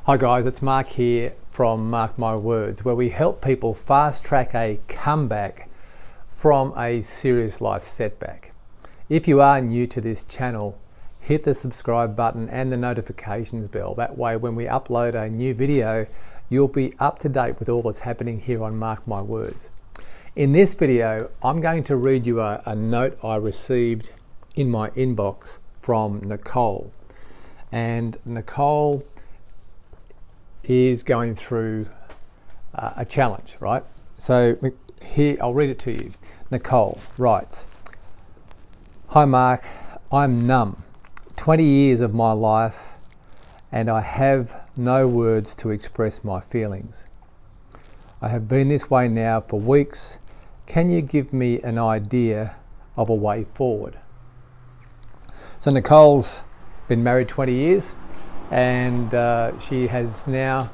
Hi guys, it's Mark here from Mark My Words, where we help people fast track a comeback from a serious life setback. If you are new to this channel, hit the subscribe button and the notifications bell. That way when we upload a new video, you'll be up to date with all that's happening here on Mark My Words. In this video, I'm going to read you a note I received in my inbox from Nicole. And Nicole is going through a challenge, right? So here, I'll read it to you. Nicole writes, "Hi Mark, I'm numb. 20 years of my life and I have no words to express my feelings. I have been this way now for weeks. Can you give me an idea of a way forward?" So Nicole's been married 20 years and she has now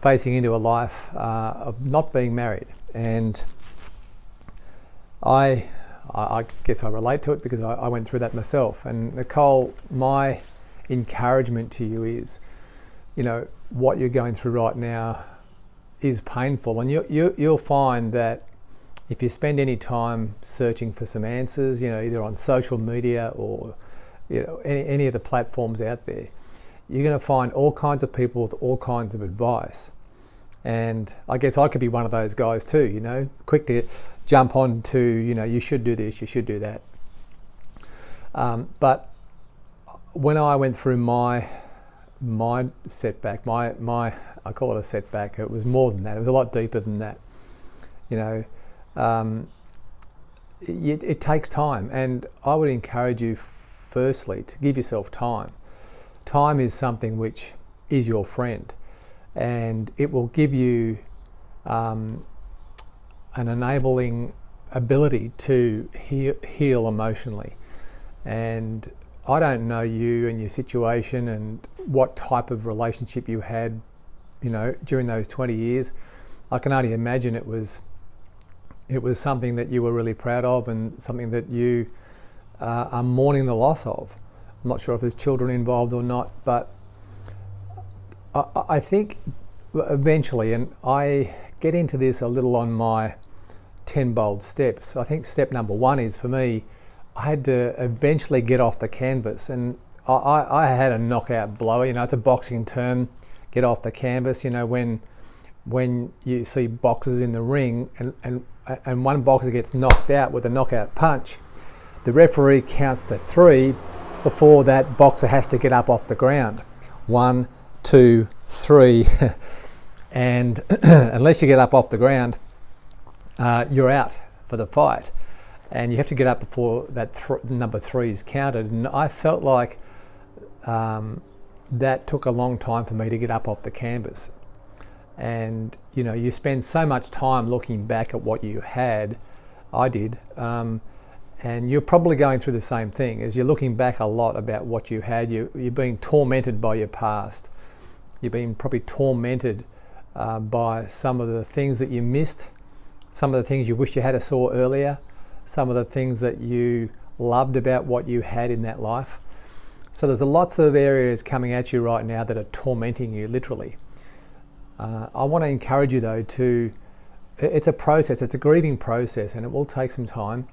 facing into a life of not being married. And I guess I relate to it because I went through that myself. And Nicole, my encouragement to you is, what you're going through right now is painful, and you'll find that if you spend any time searching for some answers, either on social media or any of the platforms out there, you're going to find all kinds of people with all kinds of advice. And I guess I could be one of those guys too, quick to jump on to, you should do this, you should do that. But when I went through my setback, I call it a setback, it was more than that, it was a lot deeper than that. It takes time, and I would encourage you firstly to give yourself time. Time is something which is your friend, and it will give you an enabling ability to heal emotionally. And I don't know you and your situation and what type of relationship you had, during those 20 years. I can only imagine it was something that you were really proud of and something that you are mourning the loss of. I'm not sure if there's children involved or not, but I think eventually, and I get into this a little on my 10 bold steps. I think step number one is, for me, I had to eventually get off the canvas, and I had a knockout blower. It's a boxing term, get off the canvas. When you see boxers in the ring and one boxer gets knocked out with a knockout punch, the referee counts to 3 before that boxer has to get up off the ground. 1, 2, 3. And unless you get up off the ground, you're out for the fight. And you have to get up before that number 3 is counted. And I felt like that took a long time for me to get up off the canvas. And you spend so much time looking back at what you had. I did, and you're probably going through the same thing as you're looking back a lot about what you had. You're being tormented by your past. You're being probably tormented by some of the things that you missed, some of the things you wish you had saw earlier, some of the things that you loved about what you had in that life. So there's lots of areas coming at you right now that are tormenting you, literally. I want to encourage you though it's a process, it's a grieving process, and it will take some time,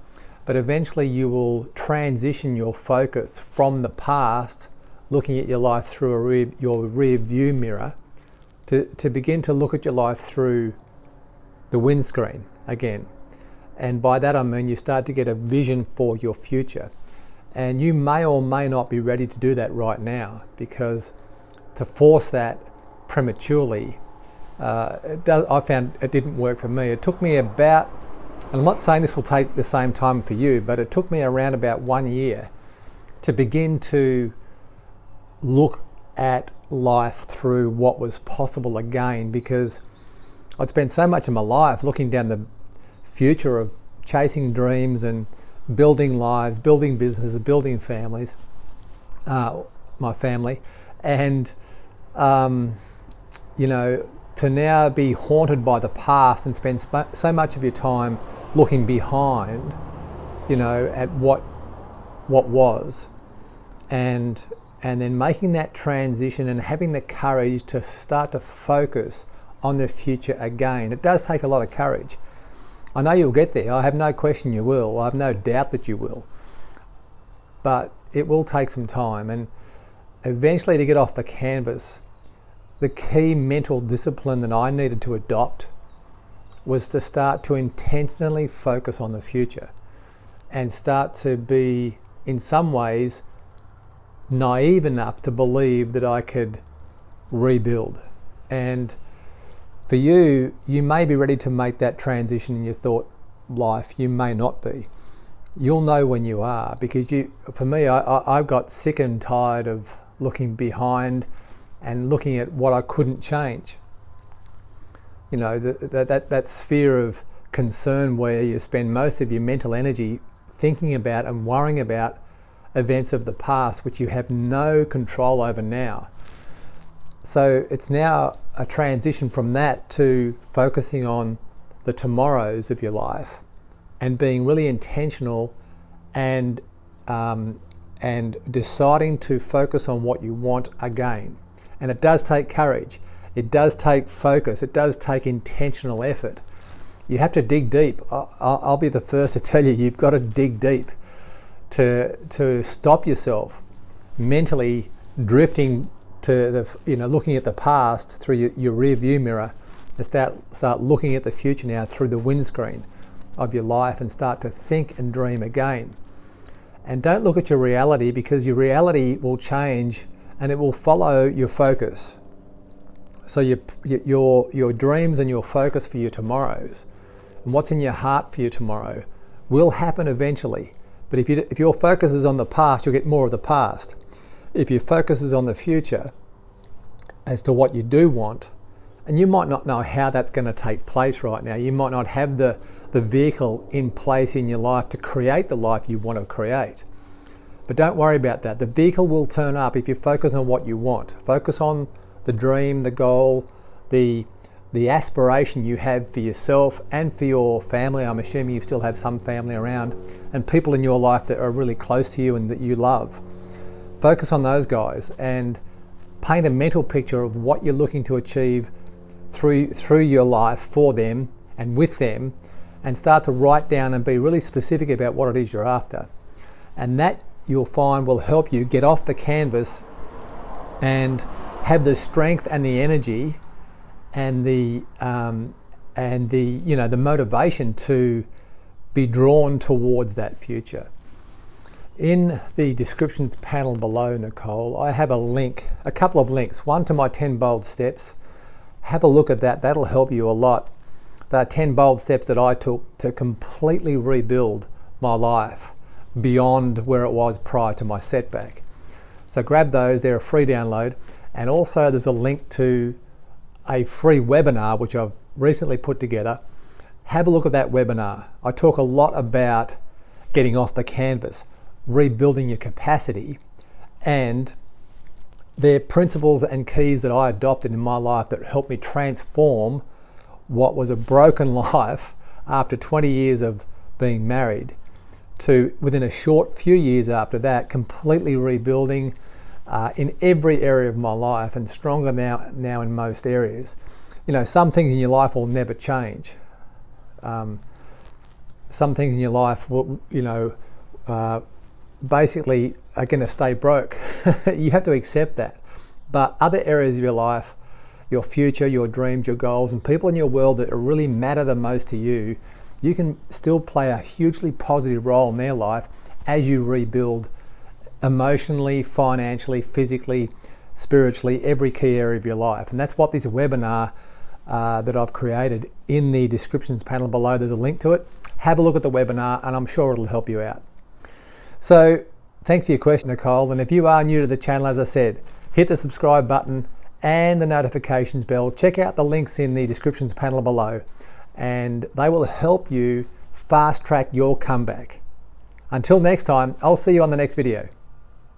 but eventually you will transition your focus from the past, looking at your life through your rear view mirror, to begin to look at your life through the windscreen again. And by that I mean you start to get a vision for your future. And you may or may not be ready to do that right now, because to force that prematurely, I found it didn't work for me. It took me about, and I'm not saying this will take the same time for you, but it took me around about 1 year to begin to look at life through what was possible again, because I'd spent so much of my life looking down the future of chasing dreams and building lives, building businesses, building families, my family, and to now be haunted by the past and spend so much of your time looking behind, at what was, and then making that transition and having the courage to start to focus on the future again. It does take a lot of courage. I know you'll get there. I have no question you will. I have no doubt that you will. But it will take some time, and eventually, to get off the canvas, the key mental discipline that I needed to adopt was to start to intentionally focus on the future and start to be, in some ways, naive enough to believe that I could rebuild. And for you, you may be ready to make that transition in your thought life. You may not be. You'll know when you are, because for me, I've got sick and tired of looking behind and looking at what I couldn't change. You know, that sphere of concern where you spend most of your mental energy thinking about and worrying about events of the past which you have no control over now. So it's now a transition from that to focusing on the tomorrows of your life and being really intentional and deciding to focus on what you want again. And it does take courage. It does take focus. It does take intentional effort. You have to dig deep. I'll be the first to tell you, you've got to dig deep to stop yourself mentally drifting to looking at the past through your rear view mirror, and start looking at the future now through the windscreen of your life and start to think and dream again. And don't look at your reality, because your reality will change and it will follow your focus. So your dreams and your focus for your tomorrows and what's in your heart for your tomorrow will happen eventually. But if your focus is on the past, you'll get more of the past. If your focus is on the future as to what you do want, and you might not know how that's going to take place right now. You might not have the vehicle in place in your life to create the life you want to create. But don't worry about that. The vehicle will turn up if you focus on what you want. Focus on the dream, the goal, the aspiration you have for yourself and for your family. I'm assuming you still have some family around and people in your life that are really close to you and that you love. Focus on those guys and paint a mental picture of what you're looking to achieve through your life for them and with them, and start to write down and be really specific about what it is you're after. And that, you'll find, will help you get off the canvas and have the strength and the energy and the motivation to be drawn towards that future. In the descriptions panel below, Nicole, I have a couple of links. One to my 10 bold steps. Have a look at that. That'll help you a lot. There are 10 bold steps that I took to completely rebuild my life beyond where it was prior to my setback. So grab those. They're a free download. And also there's a link to a free webinar which I've recently put together. Have a look at that webinar. I talk a lot about getting off the canvas, rebuilding your capacity, and they're principles and keys that I adopted in my life that helped me transform what was a broken life after 20 years of being married to, within a short few years after that, completely rebuilding in every area of my life, and stronger now in most areas. You know, some things in your life will never change. Some things in your life will, basically are going to stay broke. You have to accept that. But other areas of your life, your future, your dreams, your goals, and people in your world that really matter the most to you, you can still play a hugely positive role in their life as you rebuild emotionally, financially, physically, spiritually, every key area of your life. And that's what this webinar that I've created, in the descriptions panel below, there's a link to it. Have a look at the webinar and I'm sure it'll help you out. So thanks for your question, Nicole. And if you are new to the channel, as I said, hit the subscribe button and the notifications bell. Check out the links in the descriptions panel below, and they will help you fast track your comeback. Until next time, I'll see you on the next video.